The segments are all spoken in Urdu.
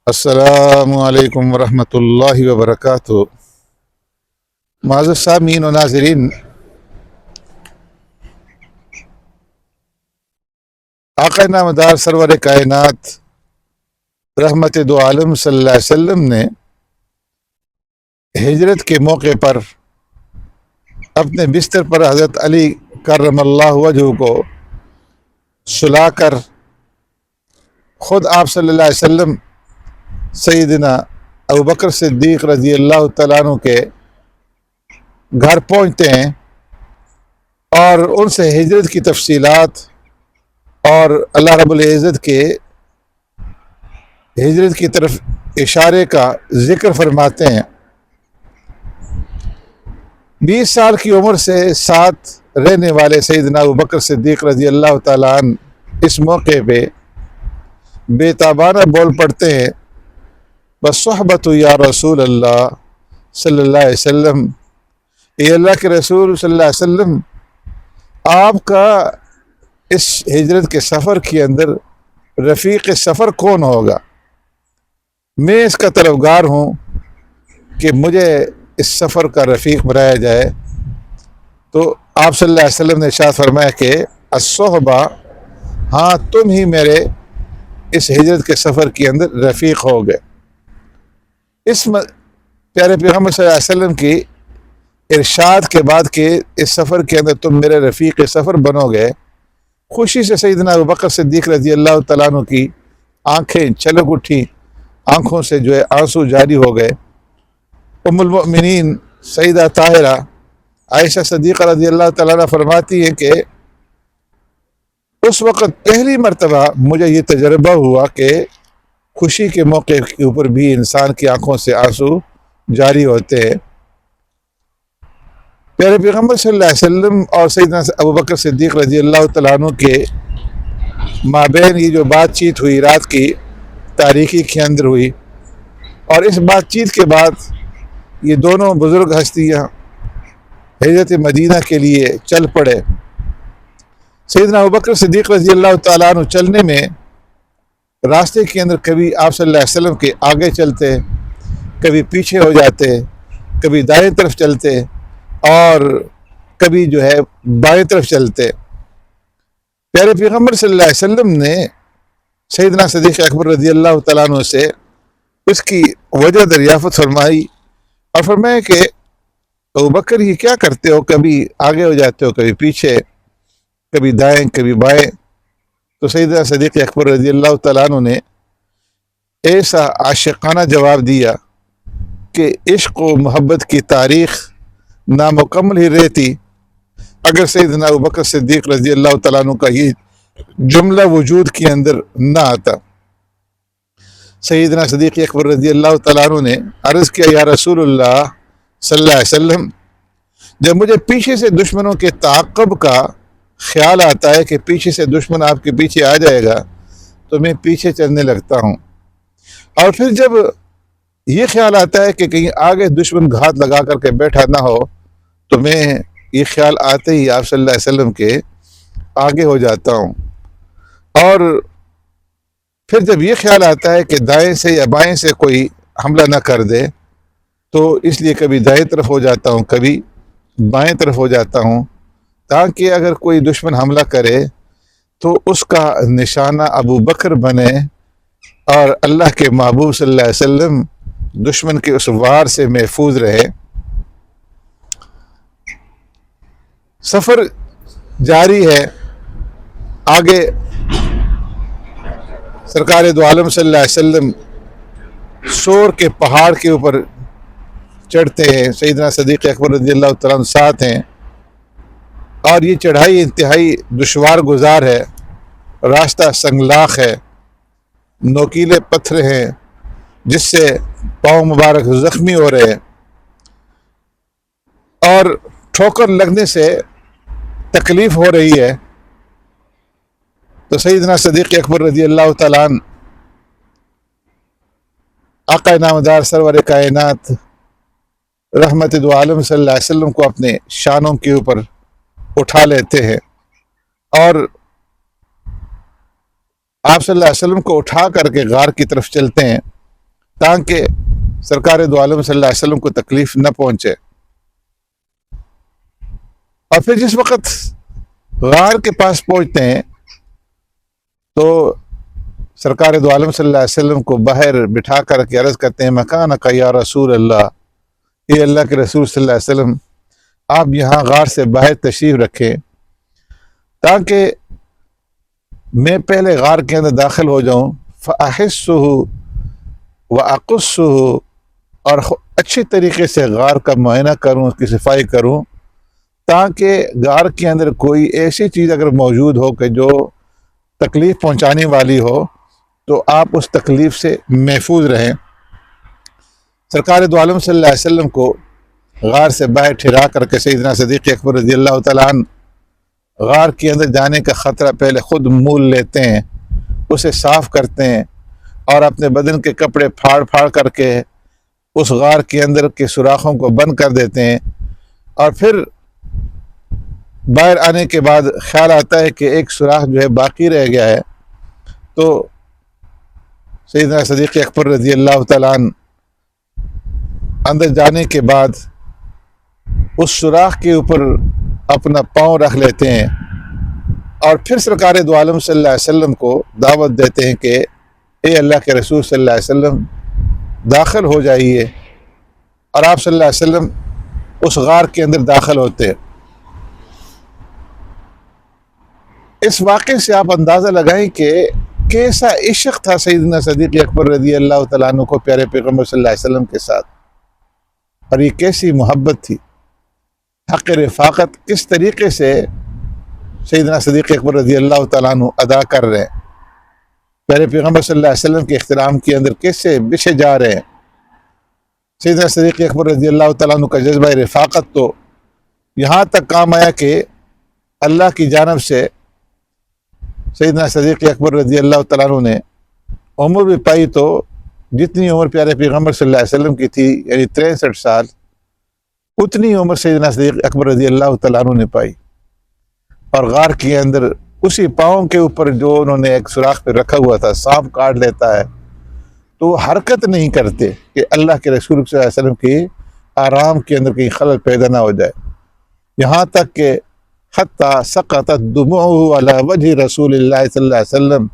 السلام علیکم ورحمۃ اللہ وبرکاتہ۔ معزز سامعین و ناظرین، آقا نامدار سرور کائنات رحمت دو عالم صلی اللہ علیہ وسلم نے ہجرت کے موقع پر اپنے بستر پر حضرت علی کرم اللہ وجہ کو سلا کر خود آپ صلی اللہ علیہ وسلم سیدنا ابوبکر صدیق رضی اللہ تعالیٰ عنہ کے گھر پہنچتے ہیں اور ان سے ہجرت کی تفصیلات اور اللہ رب العزت کے ہجرت کی طرف اشارے کا ذکر فرماتے ہیں۔ 20 سال کی عمر سے ساتھ رہنے والے سیدنا ابوبکر صدیق رضی اللہ تعالیٰ عنہ اس موقع پہ بے تابانہ بول پڑتے ہیں، بصحبت یا رسول اللہ صلی اللہ علیہ وسلم، اے اللہ کے رسول صلی اللہ علیہ وسلم، آپ کا اس ہجرت کے سفر کے اندر رفیق سفر کون ہوگا؟ میں اس کا طلبگار ہوں کہ مجھے اس سفر کا رفیق بنایا جائے۔ تو آپ صلی اللہ علیہ وسلم نے ارشاد فرمایا کہ الصحبہ، ہاں تم ہی میرے اس ہجرت کے سفر کے اندر رفیق ہو گئے۔ اس پیارے پیغمبر صلی اللہ علیہ وسلم کی ارشاد کے بعد کہ اس سفر کے اندر تم میرے رفیق سفر بنو گے، خوشی سے سیدنا ابوبکر صدیق رضی اللہ تعالیٰ عنہ کی آنکھیں چھلک اٹھی، آنکھوں سے جو ہے آنسو جاری ہو گئے۔ ام المؤمنین سیدہ طاہرہ عائشہ صدیقہ رضی اللہ تعالیٰ عنہ فرماتی ہیں کہ اس وقت پہلی مرتبہ مجھے یہ تجربہ ہوا کہ خوشی کے موقع کے اوپر بھی انسان کی آنکھوں سے آنسو جاری ہوتے ہیں۔ پیارے پیغمبر صلی اللہ علیہ وسلم اور سیدنا ابوبکر صدیق رضی اللہ تعالیٰ عنہ کے مابین یہ جو بات چیت ہوئی رات کی تاریکی کے اندر ہوئی، اور اس بات چیت کے بعد یہ دونوں بزرگ ہستیاں ہجرت مدینہ کے لیے چل پڑے۔ سیدنا ابوبکر صدیق رضی اللہ تعالیٰ عنہ چلنے میں راستے کے اندر کبھی آپ صلی اللہ علیہ وسلم کے آگے چلتے، کبھی پیچھے ہو جاتے، کبھی دائیں طرف چلتے اور کبھی جو ہے بائیں طرف چلتے۔ پیارے پیغمبر صلی اللہ علیہ وسلم نے سیدنا صدیق اکبر رضی اللہ تعالیٰ عنہ سے اس کی وجہ دریافت فرمائی اور فرمایا کہ ابوبکر یہ کیا کرتے ہو، کبھی آگے ہو جاتے ہو، کبھی پیچھے، کبھی دائیں کبھی بائیں۔ تو سیدنا صدیق اکبر رضی اللہ تعالیٰ عنہ نے ایسا عاشقانہ جواب دیا کہ عشق و محبت کی تاریخ نامکمل ہی رہتی اگر سیدنا ابوبکر صدیق رضی اللہ تعالیٰ عنہ کا یہ جملہ وجود کے اندر نہ آتا۔ سیدنا صدیق اکبر رضی اللہ تعالیٰ عنہ نے عرض کیا، یا رسول اللہ صلی اللہ علیہ وسلم، جب مجھے پیچھے سے دشمنوں کے تعاقب کا خیال آتا ہے کہ پیچھے سے دشمن آپ کے پیچھے آ جائے گا تو میں پیچھے چلنے لگتا ہوں، اور پھر جب یہ خیال آتا ہے کہ کہیں آگے دشمن گھات لگا کر کے بیٹھا نہ ہو تو میں یہ خیال آتے ہی آپ صلی اللہ علیہ وسلم کے آگے ہو جاتا ہوں، اور پھر جب یہ خیال آتا ہے کہ دائیں سے یا بائیں سے کوئی حملہ نہ کر دے تو اس لیے کبھی دائیں طرف ہو جاتا ہوں، کبھی بائیں طرف ہو جاتا ہوں، تاکہ اگر کوئی دشمن حملہ کرے تو اس کا نشانہ ابو بکر بنے اور اللہ کے محبوب صلی اللہ علیہ وسلم دشمن کے اس وار سے محفوظ رہے۔ سفر جاری ہے، آگے سرکار دو عالم صلی اللہ علیہ وسلم سور کے پہاڑ کے اوپر چڑھتے ہیں، سیدنا صدیق اکبر رضی اللہ تعالیٰ عنہ ساتھ ہیں، اور یہ چڑھائی انتہائی دشوار گزار ہے، راستہ سنگلاخ ہے، نوکیلے پتھر ہیں جس سے پاؤں مبارک زخمی ہو رہے ہیں، اور ٹھوکر لگنے سے تکلیف ہو رہی ہے۔ تو سیدنا صدیق اکبر رضی اللہ تعالیٰ عنہ آقا نامدار سرور کائنات رحمت دو عالم صلی اللہ علیہ وسلم کو اپنے شانوں کے اوپر اٹھا لیتے ہیں اور آپ صلی اللہ علیہ وسلم کو اٹھا کر کے غار کی طرف چلتے ہیں۔ تاکہ سرکار دو عالم صلی اللہ علیہ وسلم کو تکلیف نہ پہنچے۔ اور پھر جس وقت غار کے پاس پہنچتے ہیں تو سرکار دو عالم صلی اللہ علیہ وسلم کو باہر بٹھا کر کے عرض کرتے ہیں مکانک یا رسول اللہ، اے اللہ کے رسول صلی اللہ علیہ وسلم آپ یہاں غار سے باہر تشریف رکھیں تاکہ میں پہلے غار کے اندر داخل ہو جاؤں، فَأَحِسُّهُ وَأَقُصُّهُ، اور اچھی طریقے سے غار کا معائنہ کروں، اس کی صفائی کروں، تاکہ غار کے اندر کوئی ایسی چیز اگر موجود ہو کہ جو تکلیف پہنچانے والی ہو تو آپ اس تکلیف سے محفوظ رہیں۔ سرکار دو عالم صلی اللہ علیہ وسلم کو غار سے باہر ٹھہرا کر کے سیدنا صدیق اکبر رضی اللہ تعالیٰ عنہ غار کے اندر جانے کا خطرہ پہلے خود مول لیتے ہیں، اسے صاف کرتے ہیں اور اپنے بدن کے کپڑے پھاڑ پھاڑ کر کے اس غار کے اندر کے سوراخوں کو بند کر دیتے ہیں، اور پھر باہر آنے کے بعد خیال آتا ہے کہ ایک سوراخ جو ہے باقی رہ گیا ہے، تو سیدنا صدیق اکبر رضی اللہ تعالیٰ عنہ اندر جانے کے بعد اس سوراخ کے اوپر اپنا پاؤں رکھ لیتے ہیں اور پھر سرکار دو عالم صلی اللہ علیہ وسلم کو دعوت دیتے ہیں کہ اے اللہ کے رسول صلی اللہ علیہ وسلم داخل ہو جائیے، اور آپ صلی اللہ علیہ وسلم اس غار کے اندر داخل ہوتے ہیں۔ اس واقعے سے آپ اندازہ لگائیں کہ کیسا عشق تھا سیدنا صدیق اکبر رضی اللہ تعالیٰ عنہ کو پیارے پیغمبر صلی اللہ علیہ وسلم کے ساتھ، اور یہ کیسی محبت تھی، حق رفاقت کس طریقے سے سیدنا صدیق اکبر رضی اللہ تعالیٰ عنہ ادا کر رہے ہیں، پیارے پیغمبر صلی اللہ علیہ وسلم کے احترام کے اندر کیسے بچھے جا رہے ہیں۔ سیدنا صدیق اکبر رضی اللہ تعالیٰ عنہ کا جذبہ رفاقت تو یہاں تک کام آیا کہ اللہ کی جانب سے سیدنا صدیق اکبر رضی اللہ تعالیٰ عنہ نے عمر بھی پائی، تو جتنی عمر پیارے پیغمبر صلی اللہ علیہ وسلم کی تھی یعنی 63 سال، اتنی عمر سیدنا صدیق اکبر رضی اللہ تعالیٰ عنہ نے پائی، اور غار کے اندر اسی پاؤں کے اوپر جو انہوں نے ایک سوراخ پہ رکھا ہوا تھا، سانپ کاٹ لیتا ہے تو حرکت نہیں کرتے کہ اللہ کے رسول صلی اللہ علیہ وسلم کی آرام کے اندر کہیں خلل پیدا نہ ہو جائے، یہاں تک کہ حتی سقطت دموعہ علی وجہ رسول اللہ صلی اللہ علیہ وسلم،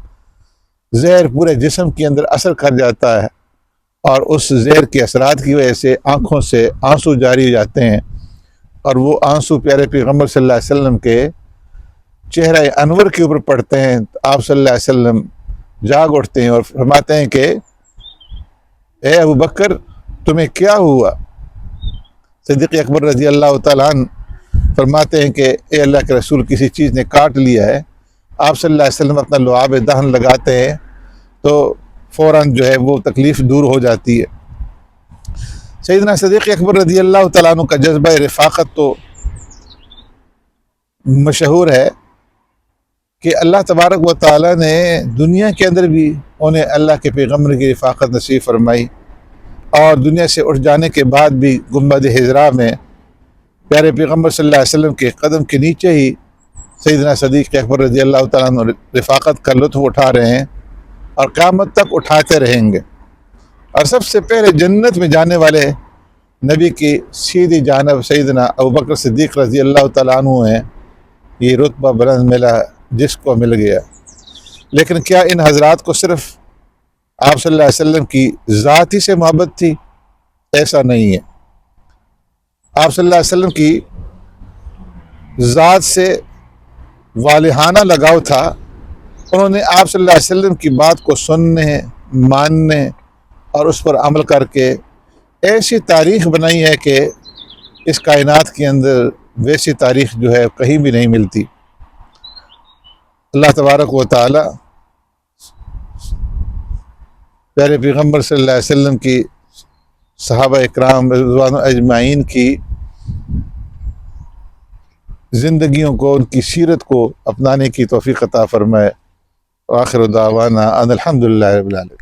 زہر پورے جسم کے اندر اثر کر جاتا ہے، اور اس زہر کے اثرات کی وجہ سے آنکھوں سے آنسو جاری ہو جاتے ہیں، اور وہ آنسو پیارے پیغمبر صلی اللہ علیہ وسلم کے چہرہ انور کے اوپر پڑتے ہیں۔ آپ صلی اللہ علیہ وسلم جاگ اٹھتے ہیں اور فرماتے ہیں کہ اے ابو بکر تمہیں کیا ہوا؟ صدیق اکبر رضی اللہ تعالیٰ عنہ فرماتے ہیں کہ اے اللہ کے رسول کسی چیز نے کاٹ لیا ہے۔ آپ صلی اللہ علیہ وسلم اپنا لعاب دہن لگاتے ہیں تو فوراً جو ہے وہ تکلیف دور ہو جاتی ہے۔ سیدنا صدیق اکبر رضی اللہ تعالیٰ عنہ کا جذبہ رفاقت تو مشہور ہے کہ اللہ تبارک و تعالیٰ نے دنیا کے اندر بھی انہیں اللہ کے پیغمبر کی رفاقت نصیب فرمائی، اور دنیا سے اٹھ جانے کے بعد بھی گنبد حضرا میں پیارے پیغمبر صلی اللہ علیہ وسلم کے قدم کے نیچے ہی سیدنا صدیق اکبر رضی اللہ تعالیٰ عنہ رفاقت کا لطف اٹھا رہے ہیں اور قیامت تک اٹھاتے رہیں گے۔ اور سب سے پہلے جنت میں جانے والے نبی کی سیدھی جانب سیدنا ابوبکر صدیق رضی اللہ تعالیٰ عنہ ہیں، یہ رتبہ بلند ملا جس کو مل گیا۔ لیکن کیا ان حضرات کو صرف آپ صلی اللہ علیہ وسلم کی ذات ہی سے محبت تھی؟ ایسا نہیں ہے، آپ صلی اللہ علیہ وسلم کی ذات سے والہانہ لگاؤ تھا۔ انہوں نے آپ صلی اللہ علیہ وسلم کی بات کو سننے، ماننے اور اس پر عمل کر کے ایسی تاریخ بنائی ہے کہ اس کائنات کے اندر ویسی تاریخ جو ہے کہیں بھی نہیں ملتی۔ اللہ تبارک و تعالی پیارے پیغمبر صلی اللہ علیہ وسلم کی صحابہ اکرام رضوان اجمعین کی زندگیوں کو، ان کی سیرت کو اپنانے کی توفیق عطا فرمائے۔ آخر دعوانا ان الحمدللہ رب العالمین۔